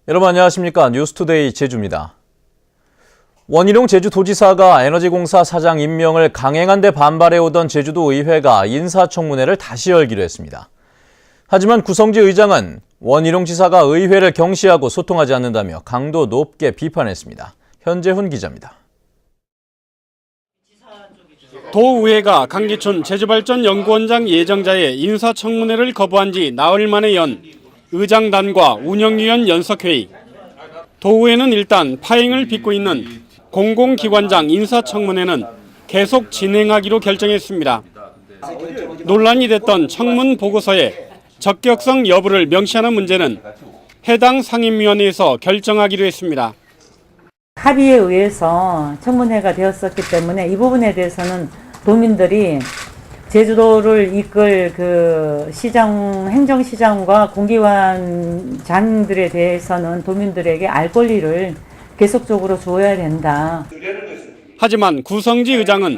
여러분 안녕하십니까? 뉴스투데이 제주입니다. 원희룡 제주도지사가 에너지공사 사장 임명을 강행한 데 반발해오던 제주도의회가 인사청문회를 다시 열기로 했습니다. 하지만 구성지 의장은 원희룡 지사가 의회를 경시하고 소통하지 않는다며 강도 높게 비판했습니다. 현재훈 기자입니다. 도의회가 강기춘 제주발전연구원장 예정자의 인사청문회를 거부한 지 나흘 만에 연 의장단과 운영위원 연석회의. 도의회는 일단 파행을 빚고 있는 공공기관장 인사청문회는 계속 진행하기로 결정했습니다. 논란이 됐던 청문 보고서에 적격성 여부를 명시하는 문제는 해당 상임위원회에서 결정하기로 했습니다. 합의에 의해서 청문회가 되었었기 때문에 이 부분에 대해서는 도민들이 제주도를 이끌 그 행정시장과 공기관장들에 대해서는 도민들에게 알 권리를 계속적으로 줘야 된다. 하지만 구성지 의장은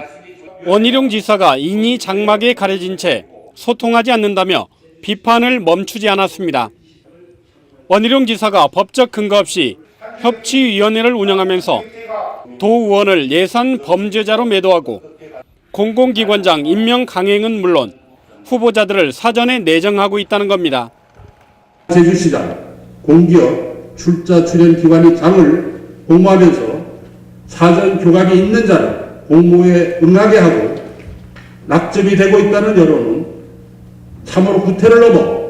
원희룡 지사가 인이 장막에 가려진 채 소통하지 않는다며 비판을 멈추지 않았습니다. 원희룡 지사가 법적 근거 없이 협치위원회를 운영하면서 도의원을 예산 범죄자로 매도하고 공공기관장 임명 강행은 물론 후보자들을 사전에 내정하고 있다는 겁니다. 제주시장, 공기업, 출자 출연 기관의 장을 공모하면서 사전 교각이 있는 자를 공모에 응하게 하고 낙점이 되고 있다는 여론은 참으로 구태를 넘어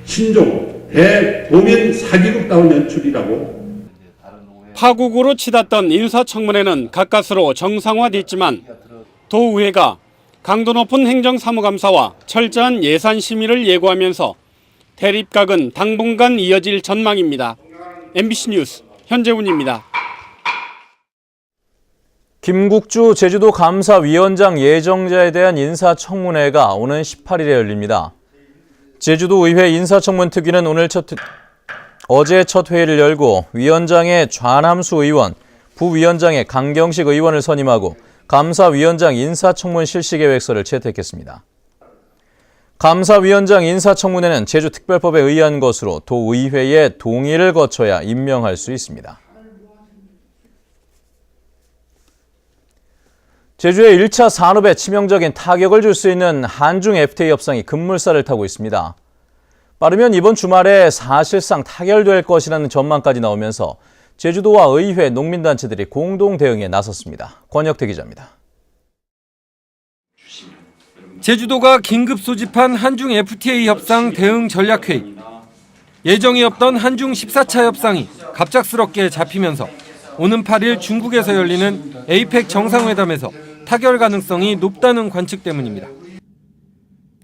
신종, 대도민 사기극다운 연출이라고. 파국으로 치닫던 인사청문회는 가까스로 정상화됐지만 도의회가 강도 높은 행정사무감사와 철저한 예산 심의를 예고하면서 대립각은 당분간 이어질 전망입니다. MBC 뉴스 현재훈입니다. 김국주 제주도 감사위원장 예정자에 대한 인사청문회가 오는 18일에 열립니다. 제주도의회 인사청문특위는 어제 첫 회의를 열고 위원장의 좌남수 의원, 부위원장의 강경식 의원을 선임하고 감사위원장 인사청문 실시계획서를 채택했습니다. 감사위원장 인사청문회는 제주특별법에 의한 것으로 도의회의 동의를 거쳐야 임명할 수 있습니다. 제주의 1차 산업에 치명적인 타격을 줄 수 있는 한중 FTA 협상이 급물살을 타고 있습니다. 빠르면 이번 주말에 사실상 타결될 것이라는 전망까지 나오면서 제주도와 의회, 농민단체들이 공동 대응에 나섰습니다. 권혁태 기자입니다. 제주도가 긴급 소집한 한중 FTA 협상 대응 전략회의. 예정이 없던 한중 14차 협상이 갑작스럽게 잡히면서 오는 8일 중국에서 열리는 에이펙 정상회담에서 타결 가능성이 높다는 관측 때문입니다.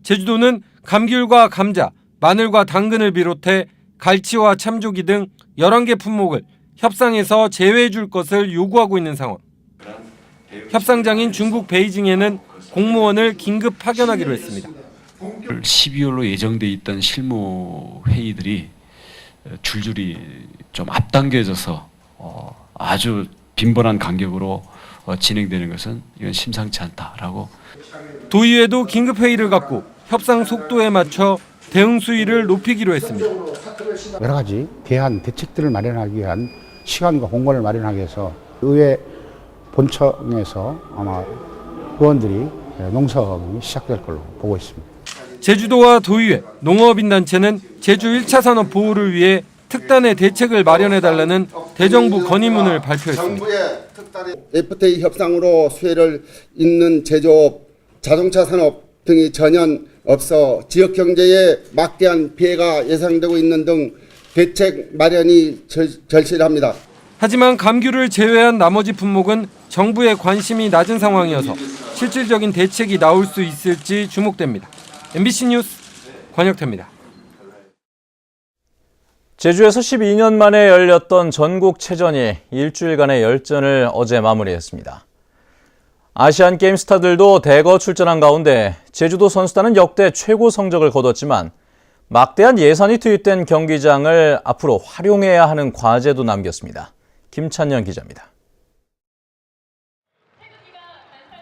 제주도는 감귤과 감자, 마늘과 당근을 비롯해 갈치와 참조기 등 11개 품목을 협상에서 제외해 줄 것을 요구하고 있는 상황. 협상장인 중국 베이징에는 공무원을 긴급 파견하기로 했습니다. 12월로 예정돼 있던 실무 회의들이 줄줄이 좀 앞당겨져서 아주 빈번한 간격으로 진행되는 것은 이건 심상치 않다라고. 도의회도 긴급 회의를 갖고 협상 속도에 맞춰 대응 수위를 높이기로 했습니다. 여러 가지 대책들을 마련하기 위한 시간과 공간을 마련하기 위해서 의회 본청에서 아마 의원들이 농성이 시작될 걸로 보고 있습니다. 제주도와 도의회, 농업인단체는 제주 1차 산업 보호를 위해 특단의 대책을 마련해달라는 대정부 건의문을 발표했습니다. FTA 협상으로 수혜를 잇는 제조업, 자동차 산업 등이 전혀 없어 지역 경제에 막대한 피해가 예상되고 있는 등 대책 마련이 절실합니다. 하지만 감귤을 제외한 나머지 품목은 정부의 관심이 낮은 상황이어서 실질적인 대책이 나올 수 있을지 주목됩니다. MBC 뉴스 권혁태입니다. 제주에서 12년 만에 열렸던 전국체전이 일주일간의 열전을 어제 마무리했습니다. 아시안게임 스타들도 대거 출전한 가운데 제주도 선수단은 역대 최고 성적을 거뒀지만 막대한 예산이 투입된 경기장을 앞으로 활용해야 하는 과제도 남겼습니다. 김찬영 기자입니다.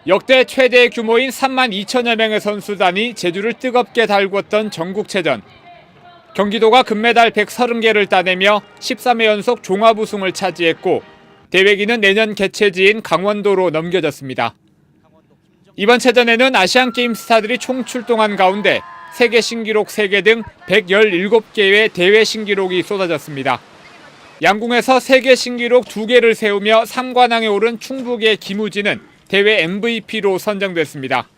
역대 최대 규모인 3만 2천여 명의 선수단이 제주를 뜨겁게 달궜던 전국체전. 경기도가 금메달 130개를 따내며 13회 연속 종합 우승을 차지했고 대회기는 내년 개최지인 강원도로 넘겨졌습니다. 이번 체전에는 아시안게임 스타들이 총 출동한 가운데 세계 신기록 3개 등 117개의 대회 신기록이 쏟아졌습니다. 양궁에서 세계 신기록 2개를 세우며 3관왕에 오른 충북의 김우진은 대회 MVP로 선정됐습니다.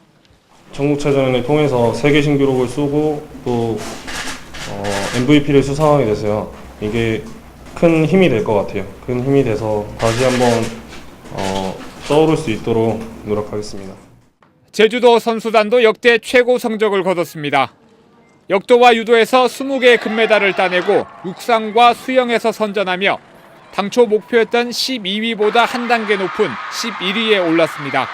전국체전을 통해서 세계 신기록을 쏘고 또 MVP를 수상하게 돼서요. 이게 큰 힘이 될 것 같아요. 큰 힘이 돼서 다시 한번 떠오를 수 있도록 노력하겠습니다. 제주도 선수단도 역대 최고 성적을 거뒀습니다. 역도와 유도에서 20개의 금메달을 따내고 육상과 수영에서 선전하며 당초 목표였던 12위보다 한 단계 높은 11위에 올랐습니다.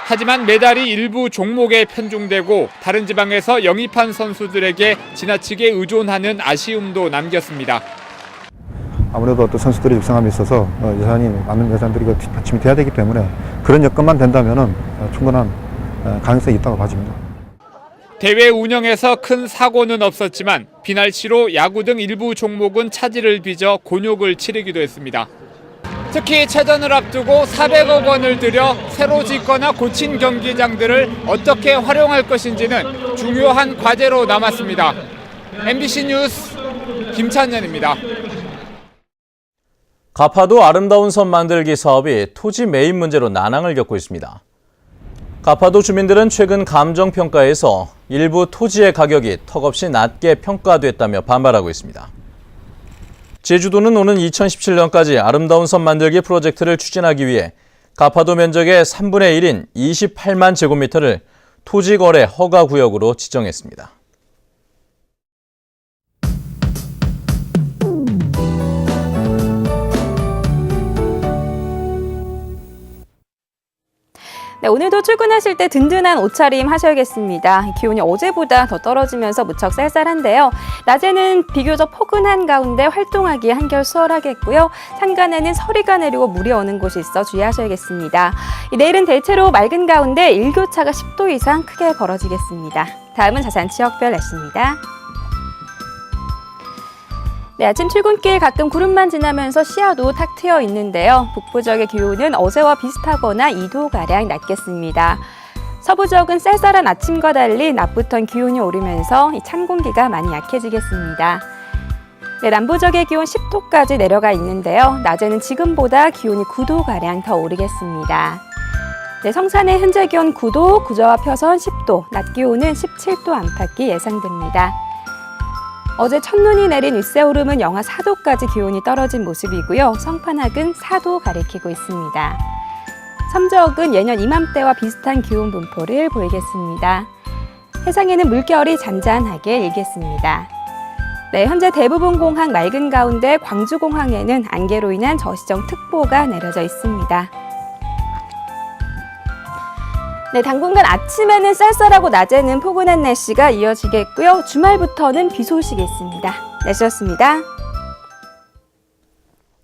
하지만 메달이 일부 종목에 편중되고 다른 지방에서 영입한 선수들에게 지나치게 의존하는 아쉬움도 남겼습니다. 아무래도 또 선수들의 육성함에 있어서 예산이 많은 예산들이 받침이 돼야 되기 때문에 그런 여건만 된다면은 충분한 가능성이 있다고 봐집니다. 대회 운영에서 큰 사고는 없었지만 비날치로 야구 등 일부 종목은 차질을 빚어 곤욕을 치르기도 했습니다. 특히 체전을 앞두고 400억 원을 들여 새로 짓거나 고친 경기장들을 어떻게 활용할 것인지는 중요한 과제로 남았습니다. MBC 뉴스 김찬현입니다. 가파도 아름다운 섬 만들기 사업이 토지 매입 문제로 난항을 겪고 있습니다. 가파도 주민들은 최근 감정평가에서 일부 토지의 가격이 턱없이 낮게 평가됐다며 반발하고 있습니다. 제주도는 오는 2017년까지 아름다운 섬 만들기 프로젝트를 추진하기 위해 가파도 면적의 3분의 1인 28만 제곱미터를 토지거래 허가구역으로 지정했습니다. 네, 오늘도 출근하실 때 든든한 옷차림 하셔야겠습니다. 기온이 어제보다 더 떨어지면서 무척 쌀쌀한데요. 낮에는 비교적 포근한 가운데 활동하기 한결 수월하겠고요. 산간에는 서리가 내리고 물이 오는 곳이 있어 주의하셔야겠습니다. 내일은 대체로 맑은 가운데 일교차가 10도 이상 크게 벌어지겠습니다. 다음은 자세한 지역별 날씨입니다. 네, 아침 출근길 가끔 구름만 지나면서 시야도 탁 트여 있는데요. 북부 지역의 기온은 어제와 비슷하거나 2도가량 낮겠습니다. 서부 지역은 쌀쌀한 아침과 달리 낮부터는 기온이 오르면서 찬 공기가 많이 약해지겠습니다. 네, 남부 지역의 기온 10도까지 내려가 있는데요. 낮에는 지금보다 기온이 9도가량 더 오르겠습니다. 네, 성산의 현재 기온 9도, 구저와 표선 10도, 낮 기온은 17도 안팎이 예상됩니다. 어제 첫눈이 내린 윗세오름은 영하 4도까지 기온이 떨어진 모습이고요. 성판악은 4도 가리키고 있습니다. 섬적은 예년 이맘때와 비슷한 기온 분포를 보이겠습니다. 해상에는 물결이 잔잔하게 일겠습니다. 네, 현재 대부분 공항 맑은 가운데 광주공항에는 안개로 인한 저시정 특보가 내려져 있습니다. 네, 당분간 아침에는 쌀쌀하고 낮에는 포근한 날씨가 이어지겠고요. 주말부터는 비 소식이 있습니다. 날씨였습니다.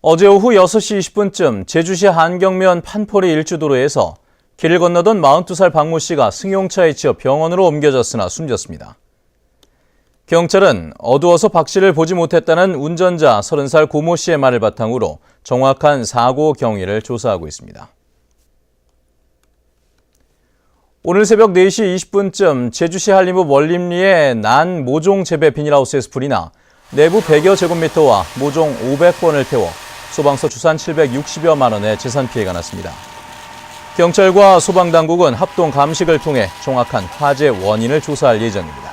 어제 오후 6시 20분쯤 제주시 한경면 판포리 일주도로에서 길을 건너던 42살 박모 씨가 승용차에 치여 병원으로 옮겨졌으나 숨졌습니다. 경찰은 어두워서 박 씨를 보지 못했다는 운전자 30살 고모 씨의 말을 바탕으로 정확한 사고 경위를 조사하고 있습니다. 오늘 새벽 4시 20분쯤 제주시 한림읍 원림리의 난 모종 재배 비닐하우스에서 불이 나 내부 100여 제곱미터와 모종 500번을 태워 소방서 추산 760여만 원의 재산 피해가 났습니다. 경찰과 소방당국은 합동 감식을 통해 정확한 화재 원인을 조사할 예정입니다.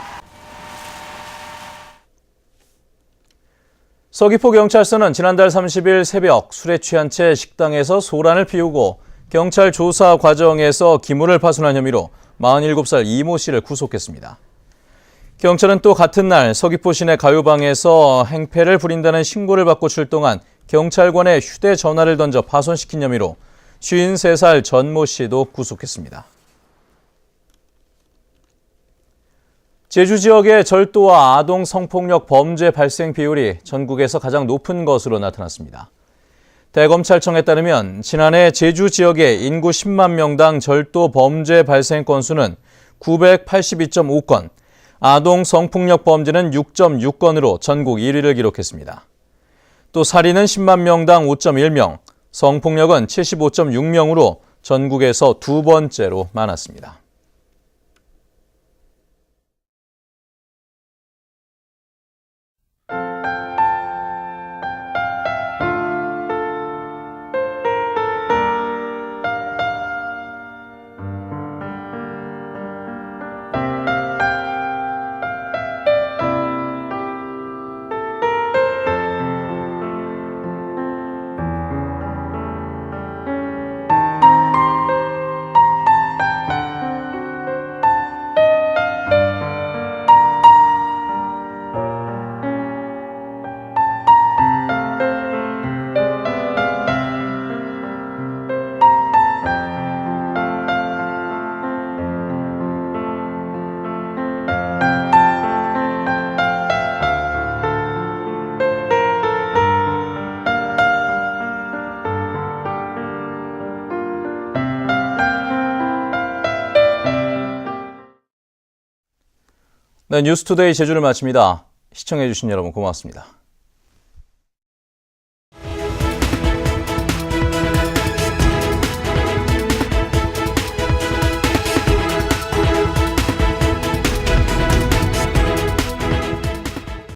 서귀포경찰서는 지난달 30일 새벽 술에 취한 채 식당에서 소란을 피우고 경찰 조사 과정에서 기물을 파손한 혐의로 47살 이모 씨를 구속했습니다. 경찰은 또 같은 날 서귀포 시내 가요방에서 행패를 부린다는 신고를 받고 출동한 경찰관의 휴대전화를 던져 파손시킨 혐의로 53살 전모 씨도 구속했습니다. 제주 지역의 절도와 아동 성폭력 범죄 발생 비율이 전국에서 가장 높은 것으로 나타났습니다. 대검찰청에 따르면 지난해 제주 지역의 인구 10만 명당 절도 범죄 발생 건수는 982.5건, 아동 성폭력 범죄는 6.6건으로 전국 1위를 기록했습니다. 또 살인은 10만 명당 5.1명, 성폭력은 75.6명으로 전국에서 두 번째로 많았습니다. 네, 뉴스투데이 제주를 마칩니다. 시청해주신 여러분 고맙습니다.